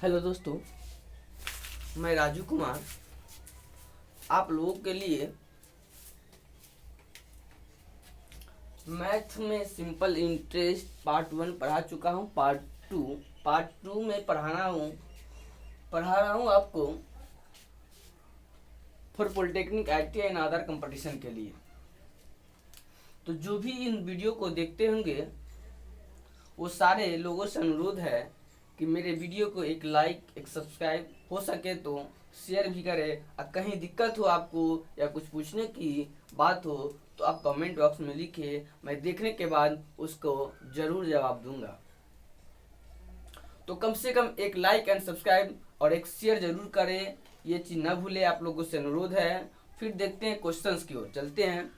Hello दोस्तों, मैं राजू कुमार आप लोगों के लिए मैथ में सिंपल इंटरेस्ट पार्ट 1 पढ़ा चुका हूँ। पार्ट टू में पढ़ा रहा हूँ आपको for polytechnic IIT and other competition के लिए। तो जो भी इन वीडियो को देखते होंगे वो सारे लोगों से अनुरोध है कि मेरे वीडियो को एक लाइक एक सब्सक्राइब हो सके तो शेयर भी करें। और कहीं दिक्कत हो आपको या कुछ पूछने की बात हो तो आप कमेंट बॉक्स में लिखिए, मैं देखने के बाद उसको जरूर जवाब दूंगा। तो कम से कम एक लाइक एंड सब्सक्राइब और एक शेयर जरूर करें, ये चीज़ न भूले, आप लोगों से अनुरोध है। फिर देखते हैं क्वेश्चंस की ओर चलते हैं।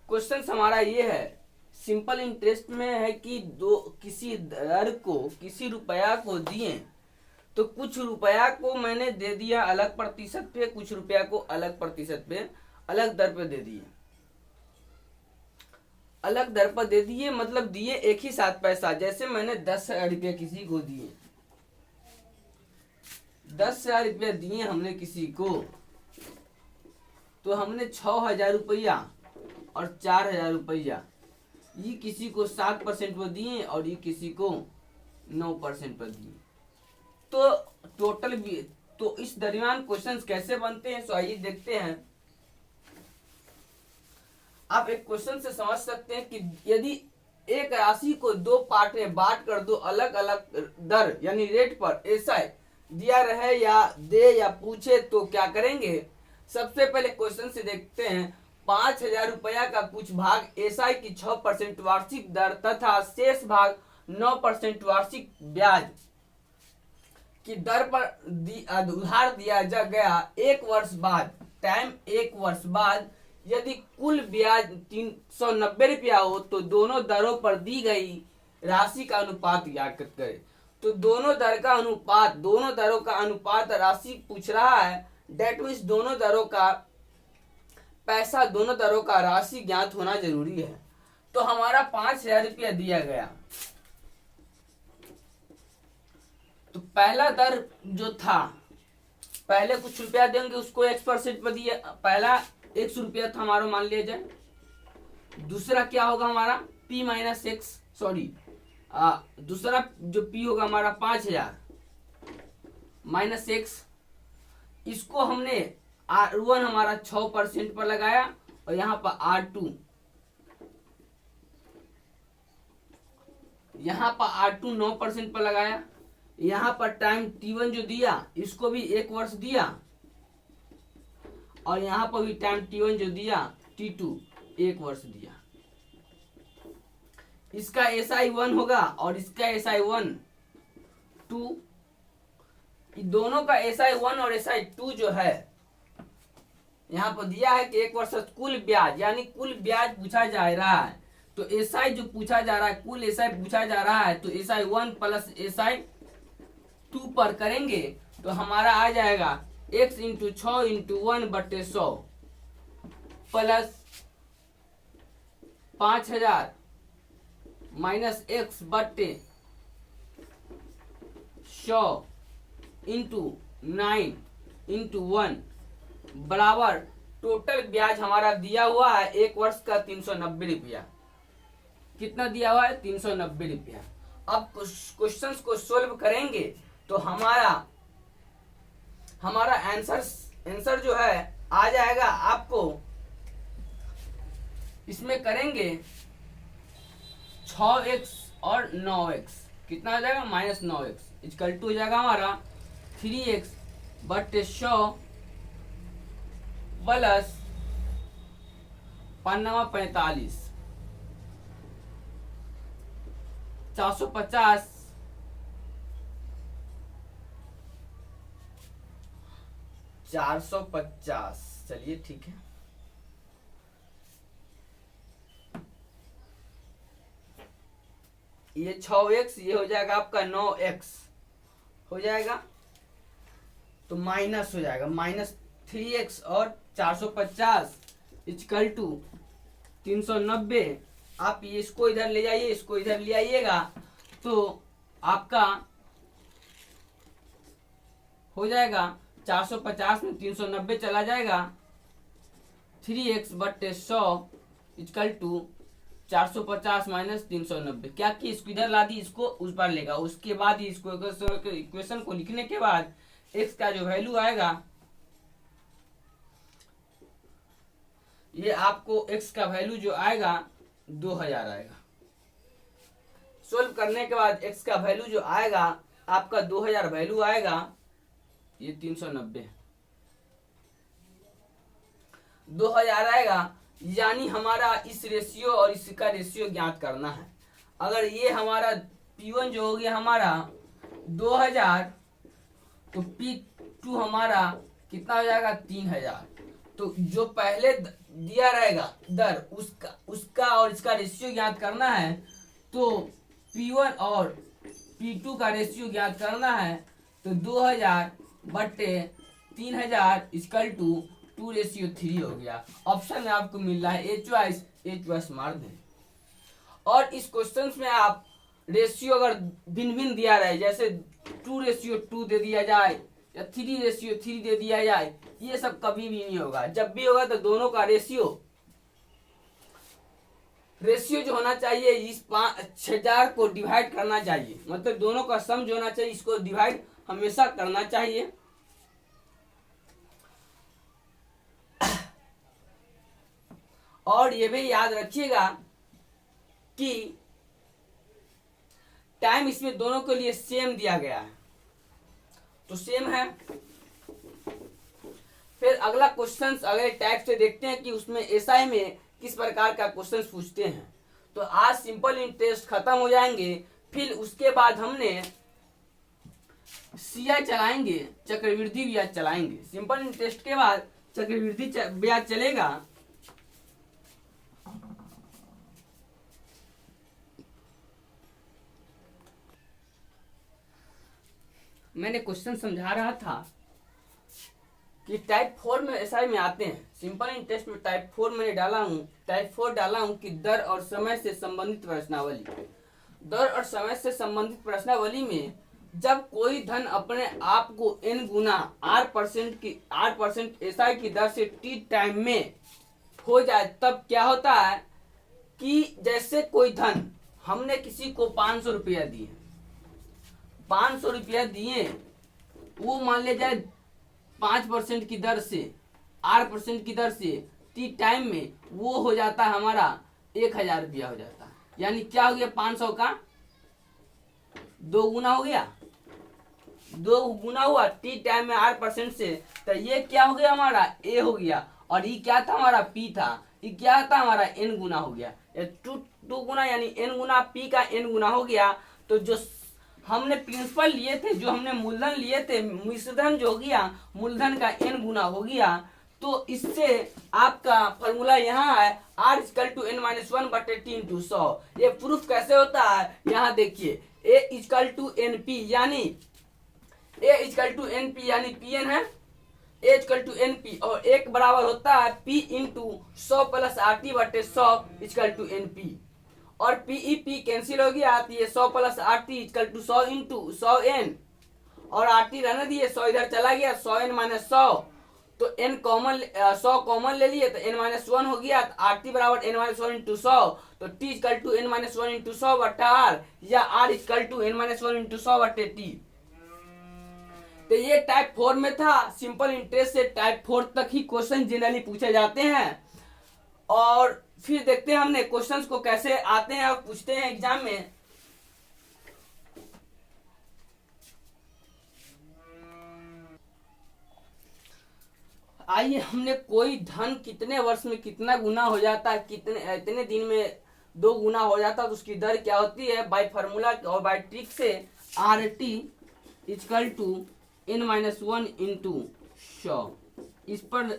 क्वेश्चंस हमारा ये है, सिंपल इंटरेस्ट में है कि किसी दर को किसी रुपया को दिए तो कुछ रुपया को मैंने दे दिया अलग प्रतिशत पे, कुछ रुपया को अलग प्रतिशत पे अलग दर पे दे दिए। अलग दर पर दे दिए मतलब दिए एक ही साथ पैसा। जैसे मैंने 10,000 रुपया किसी को दिए, 10,000 रुपया दिए हमने किसी को, तो हमने 6,000 रुपया और 4,000 रुपया ये किसी को 7% पर दिए और ये किसी को 9% पर दिए। तो टोटल भी तो इस दरमियान क्वेश्चंस कैसे बनते हैं, सो आइए देखते हैं। आप एक क्वेश्चन से समझ सकते हैं कि यदि एक राशि को दो पार्ट में बांट कर दो अलग अलग दर यानी रेट पर ऐसा दिया रहे या दे या पूछे तो क्या करेंगे। सबसे पहले क्वेश्चन से देखते हैं। 5,000 रुपया का कुछ भाग एसआई की 6% वार्षिक दर तथा शेष भाग 9% वार्षिक ब्याज की दर पर उधार दिया जा गया। 1 वर्ष बाद टाइम 1 वर्ष बाद यदि कुल ब्याज 390 रुपया हो तो दोनों दरों पर दी गई राशि का अनुपात ज्ञात करें। तो दोनों दरों का अनुपात राशि पूछ रहा है। डेट मीन्स दोनों दरों का पैसा, दोनों दरों का राशि ज्ञात होना जरूरी है। तो हमारा 5,000 रुपया दिया गया, तो पहला दर जो था, पहले कुछ रुपया देंगे उसको X% पर दिया। पहला 100 रुपया था हमारा, मान लिया जाए। दूसरा क्या होगा हमारा P माइनस X, सॉरी दूसरा जो P होगा हमारा 5,000 माइनस X, इसको हमने R1 हमारा 6% पर लगाया और यहाँ पर R2, यहाँ पर R2 9% पर लगाया। यहाँ पर टाइम T1 जो दिया इसको भी 1 वर्ष दिया और यहाँ पर भी टाइम T1 जो दिया T2 1 वर्ष दिया। इसका SI 1 होगा और इसका SI 1 2, दोनों का SI 1 और SI 2 जो है यहाँ पर दिया है कि 1 वर्ष कुल ब्याज यानी कुल ब्याज पूछा जा रहा है। तो SI जो पूछा जा रहा है, कुल SI पूछा जा रहा है, तो SI 1 प्लस SI 2 पर करेंगे तो हमारा आ जाएगा x into 6 into 1/100 plus 5,000 minus x बट्टे 100 इंटू 9 इंटू 1 बराबर टोटल ब्याज हमारा दिया हुआ है 1 वर्ष का 390 रुपया। कितना दिया हुआ है 390 रुपया। अब क्वेश्चंस को सोल्व करेंगे तो हमारा आंसर जो है आ जाएगा। आपको इसमें करेंगे 6x और 9x, कितना हो जाएगा माइनस 9x इक्वल टू हो जाएगा हमारा 3x बट्टे 100 प्लस 5×9 = 45, 450। चलिए ठीक है, ये 6x ये हो जाएगा आपका 9x हो जाएगा, तो माइनस हो जाएगा माइनस 3x और 450 इक्वल टू 390। आप ये इसको इधर ले जाइए, इसको इधर ले आइएगा तो आपका हो जाएगा 450 में 390 चला जाएगा, 3x बट्टे 100 इक्वल टू 450 माइनस 390। क्या कि इसको इधर ला दी, इसको उस पर लेगा। उसके बाद ही इसको इक्वेशन को लिखने के बाद x का जो वैल्यू आएगा, ये आपको x का वैल्यू जो आएगा 2000 आएगा। सोल्व करने के बाद x का वैल्यू जो आएगा आपका 2000 वैल्यू आएगा, ये 390 2000 आएगा। यानी हमारा इस रेशियो और इसका रेशियो ज्ञात करना है। अगर ये हमारा P1 जो हो गया हमारा 2000, तो P2 हमारा कितना हो जाएगा 3000। तो जो पहले दिया रहेगा दर, उसका और इसका रेशियो ज्ञात करना है। तो P1 और P2 का रेशियो ज्ञात करना है। तो 2000 बट्टे 3000 इक्वल टू 2:3 हो गया। ऑप्शन में आपको मिल रहा है ए चॉइस मार दें। और इस क्वेश्चन में आप रेशियो अगर भिन्न भिन्न दिया रहे, जैसे 2:2 दे दिया जाए या 3:3 दे दिया जाए, ये सब कभी भी नहीं होगा। जब भी होगा तो दोनों का रेशियो जो होना चाहिए इस 5000 को डिवाइड करना चाहिए, मतलब दोनों का सम जो होना चाहिए इसको डिवाइड हमेशा करना चाहिए। और ये भी याद रखिएगा कि टाइम इसमें दोनों के लिए सेम दिया गया है, तो सेम है। फिर अगला क्वेश्चन अगले टाइप से देखते हैं कि उसमें एसआई में किस प्रकार का क्वेश्चन पूछते हैं। तो आज सिंपल इंटरेस्ट खत्म हो जाएंगे, फिर उसके बाद हमने सीआई चलाएंगे, चक्रवृद्धि ब्याज चलाएंगे। सिंपल इंटरेस्ट के बाद चक्रवृद्धि ब्याज चलेगा। मैंने क्वेश्चन समझा रहा था कि टाइप 4 में एसआई में आते हैं। सिंपल इंटरेस्ट में टाइप 4 मैंने डाला हूं, टाइप 4 डाला हूं कि दर और समय से संबंधित प्रश्नावली। दर और समय से संबंधित प्रश्नावली में जब कोई धन अपने आप को n गुना R% एसआई की दर से t टाइम में हो जाए, तब क्या होता है कि जैसे कोई धन हमने किसी को 500 रुपया दिए, 500 रुपया दिए, वो मान ले जाए 5% की दर से, R% की दर से टी टाइम में वो हो जाता है हमारा 1000 रुपया हो जाता है। यानी क्या हो गया, 500 का 2 गुना हो गया, 2 गुना हुआ टी टाइम में R% से। तो ये क्या हो गया हमारा ए हो गया, और ये क्या था हमारा पी था, ये क्या था हमारा एन गुना हो गया। 2 गुना यानी एन गुना, पी का एन गुना हो गया। तो जो हमने प्रिंसिपल लिए थे, जो हमने मूलधन लिए थे, मिश्रधन जो हो गया मूलधन का n गुना हो गया। तो इससे आपका फॉर्मूला यहाँ है R = n-1 बटे t × 100। ये प्रूफ कैसे होता है, यहाँ देखिए A = NP यानी A = NP यानी Pn है, A = NP, और एक बराबर होता है P × 100 + RT बटे 100 = NP। और पी कैंसिल हो गया, तो ये 100 + RT = 100 × 100n, और RT रहने दिए, 100 इधर चला गया, 100n - 100, तो n कॉमन 100 कॉमन ले लिए तो n-1 हो गया। तो RT बराबर n-1 × 100, तो T = n-1 × 100 बटा R, या R = n-1 × 100 बटे T। तो ये टाइप 4 में था। सिंपल इंटरेस्ट से टाइप 4 तक ही क्वेश्चन जनरली पूछे जाते हैं। और फिर देखते हैं हमने क्वेश्चंस को कैसे आते हैं और पूछते हैं एग्जाम में। आइए, हमने कोई धन कितने वर्ष में कितना गुना हो जाता है, इतने दिन में 2 गुना हो जाता है, तो उसकी दर क्या होती है, बाय फार्मूला और बाय ट्रिक से RT = n-1 × 100 इस पर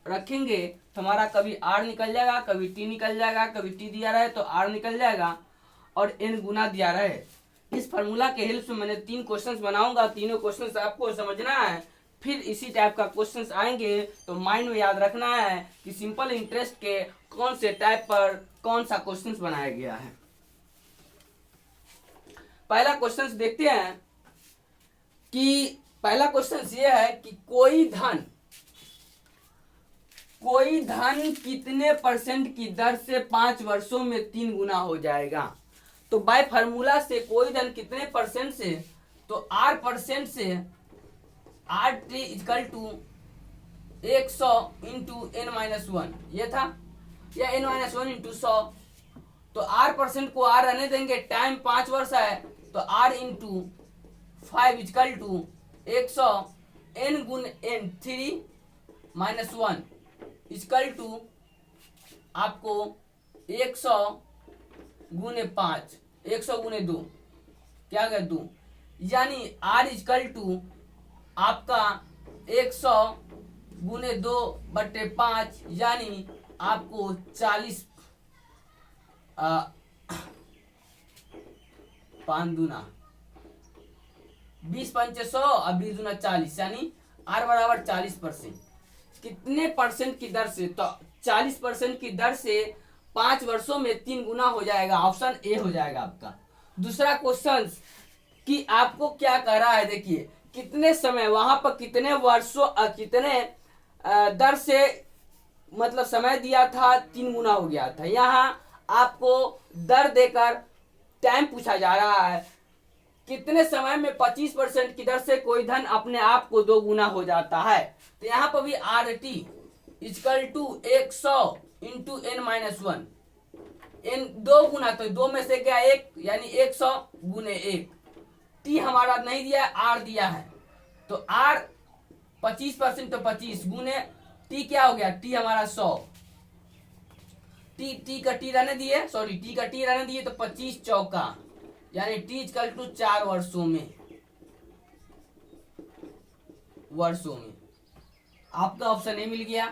रखेंगे तो हमारा कभी R निकल जाएगा, कभी T निकल जाएगा, कभी T दिया रहे तो R निकल जाएगा, और n गुना दिया रहे। इस फार्मूला के हेल्प से मैंने 3 क्वेश्चंस बनाऊंगा, तीनों क्वेश्चंस आपको समझना है। फिर इसी टाइप का क्वेश्चंस आएंगे तो माइंड में याद रखना है कि सिंपल इंटरेस्ट के कौन से टाइप पर कौन सा क्वेश्चंस बनाया गया है। पहला क्वेश्चंस देखते हैं कि पहला क्वेश्चन ये है कि कोई धन कितने परसेंट की दर से 5 वर्षों में 3 गुना हो जाएगा। तो बाय फार्मूला से कोई धन कितने परसेंट से, तो R परसेंट से RT equal to 100 into n-1 ये था, या n-1 इंटू 100। तो R परसेंट को R रहने देंगे, टाइम 5 वर्ष है, तो R into 5 equal to 100 n गुण n 3-1 इक्वल टू आपको 100 गुने 5, 100 गुने 2 क्या गया 2, यानी R इक्वल टू आपका 100 गुने 2/5 यानी आपको 40 5 दूना 20 पंचे 100 और 20 दूना 40 यानी R बराबर 40%। कितने परसेंट की दर से, तो 40% की दर से 5 वर्षों में 3 गुना हो जाएगा, ऑप्शन ए हो जाएगा आपका। दूसरा क्वेश्चन कि आपको क्या कह रहा है, देखिए कितने समय वहां पर कितने वर्षों कितने दर से मतलब समय दिया था 3 गुना हो गया था। यहाँ आपको दर देकर टाइम पूछा जा रहा है, कितने समय में 25% की दर से कोई धन अपने आप को 2 गुना हो जाता है। तो यहाँ पर भी RT equal to 100 into n-1, n 2 गुना, तो 2 में से क्या 1 यानी 100 गुने 1। T हमारा नहीं दिया, R दिया है, तो R 25% तो 25 गुने T क्या हो गया, T हमारा 100, T का T रहने दिए, सॉरी T का T रहने दिए, तो 25 चौका यानी T इक्वल टू 4 वर्षों में आपका ऑप्शन ए मिल गया।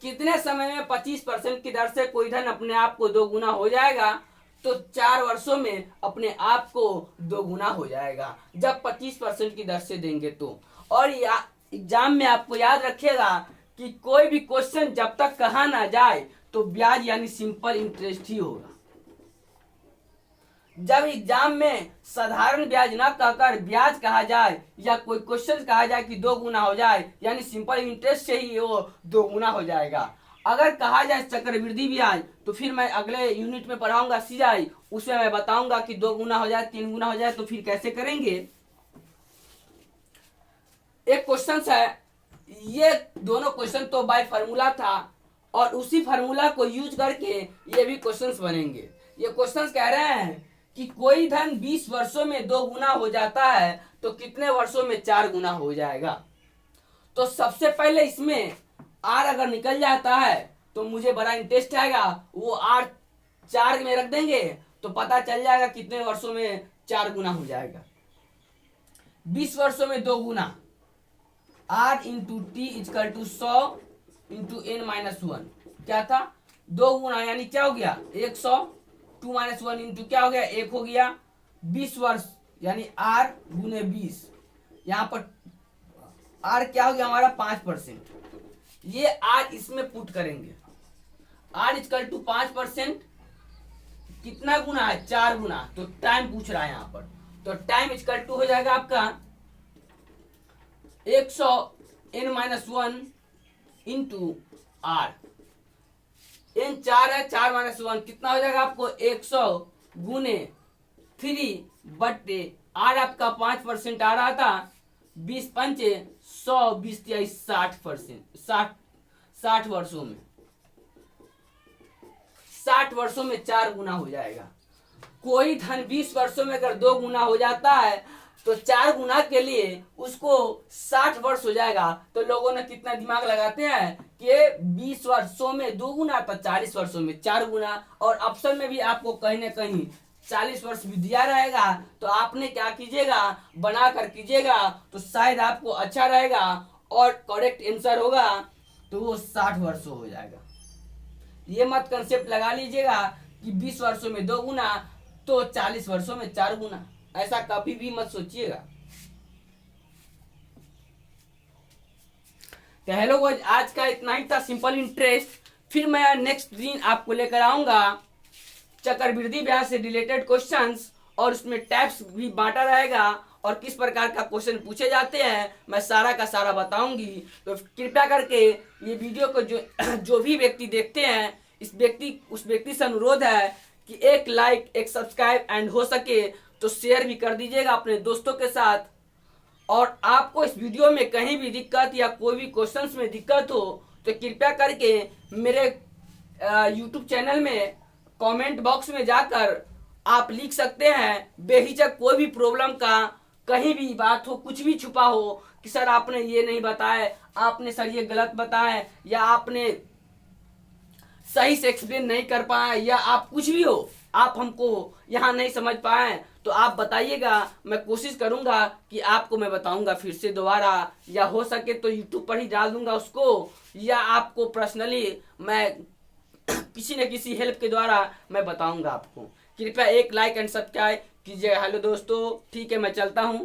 कितने समय में 25% की दर से कोई धन अपने आप को 2 गुना हो जाएगा, तो 4 वर्षों में अपने आप को 2 गुना हो जाएगा जब 25% की दर से देंगे तो। और एग्जाम में आपको याद रखिएगा कि कोई भी क्वेश्चन जब तक कहा ना जाए तो ब्याज यानी सिंपल इंटरेस्ट ही होगा। जब एग्जाम में साधारण ब्याज ना कहकर ब्याज कहा जाए या कोई क्वेश्चन कहा जाए कि 2 गुना हो जाए यानी सिंपल इंटरेस्ट से ही वो 2 गुना हो जाएगा। अगर कहा जाए चक्रवृद्धि ब्याज तो फिर मैं अगले यूनिट में पढ़ाऊंगा CI, उसमें मैं बताऊंगा कि 2 गुना हो जाए 3 गुना हो जाए तो फिर कैसे करेंगे। एक क्वेश्चन है, ये दोनों क्वेश्चन तो बाय फार्मूला था और उसी फार्मूला को यूज करके ये भी क्वेश्चंस बनेंगे। ये क्वेश्चंस कह रहे हैं कि कोई धन 20 वर्षों में 2 गुना हो जाता है तो कितने वर्षों में 4 गुना हो जाएगा। तो सबसे पहले इसमें R अगर निकल जाता है तो मुझे बड़ा इंटरेस्ट आएगा, वो R 4 में रख देंगे तो पता चल जाएगा कितने वर्षों में 4 गुना हो जाएगा। 20 वर्षों में 2 गुना R into T equal to 100 into n-1 क्या था 2 गुना यानी क्या हो गया 100, 2-1 इंटू क्या हो गया 1 हो गया। 20 वर्ष यानी R गुने 20, यहाँ पर R क्या हो गया हमारा 5%। ये R इसमें पुट करेंगे, R इक्वल टू 5% कितना गुना है 4 गुना, तो टाइम पूछ रहा है यहाँ पर, तो टाइम इक्वल टू हो जाएगा आपका 100 n-1 इंटू R, n 4 है 4-1 कितना हो जाएगा आपको 100 गुने 3 R आपका 5% आ रहा था, 20 पंचे 100, 20 60%, 60 वर्षों में 60 वर्षों में 4 गुना हो जाएगा। कोई धन 20 वर्षों में अगर 2 गुना हो जाता है तो 4 गुना के लिए उसको 60 वर्ष हो जाएगा। तो लोगों ने कितना दिमाग लगाते हैं कि 20 वर्षों में 2 गुना तो 40 वर्षों में 4 गुना, और ऑप्शन में भी आपको कहीं ना कहीं 40 वर्ष भी दिया रहेगा, तो आपने क्या कीजिएगा बना कर कीजिएगा तो शायद आपको अच्छा रहेगा और करेक्ट आंसर होगा तो वो 60 वर्षों हो जाएगा। ये मत कंसेप्ट लगा लीजिएगा कि 20 वर्षों में 2 गुना तो 40 वर्षों में 4 गुना, ऐसा कभी भी मत सोचिएगा। तो हेलो गाइस, आज का इतना ही था सिंपल इंटरेस्ट। फिर मैं नेक्स्ट दिन आपको लेकर आऊंगा चक्रवृद्धि ब्याज से रिलेटेड क्वेश्चंस और उसमें टैब्स भी बांटा रहेगा और किस प्रकार का क्वेश्चन पूछे जाते हैं मैं सारा का सारा बताऊंगी। तो कृपया करके ये वीडियो को जो भी व्यक्ति देखते हैं उस व्यक्ति से अनुरोध है कि एक लाइक, एक सब्सक्राइब एंड हो सके तो शेयर भी कर दीजिएगा अपने दोस्तों के साथ। और आपको इस वीडियो में कहीं भी दिक्कत या कोई भी क्वेश्चंस में दिक्कत हो तो कृपया करके मेरे यूट्यूब चैनल में कमेंट बॉक्स में जाकर आप लिख सकते हैं। बेहिचक कोई भी प्रॉब्लम का कहीं भी बात हो, कुछ भी छुपा हो कि सर आपने ये नहीं बताया, आपने सर ये गलत बताया, या आपने सही से एक्सप्लेन नहीं कर पाए, या आप कुछ भी हो, आप हमको यहाँ नहीं समझ पाए तो आप बताइएगा। मैं कोशिश करूंगा कि आपको मैं बताऊंगा फिर से दोबारा, या हो सके तो यूट्यूब पर ही डाल दूंगा उसको, या आपको पर्सनली मैं किसी न किसी हेल्प के द्वारा मैं बताऊंगा आपको। कृपया एक लाइक एंड सब्सक्राइब कीजिएगा। हेलो दोस्तों, ठीक है मैं चलता हूँ।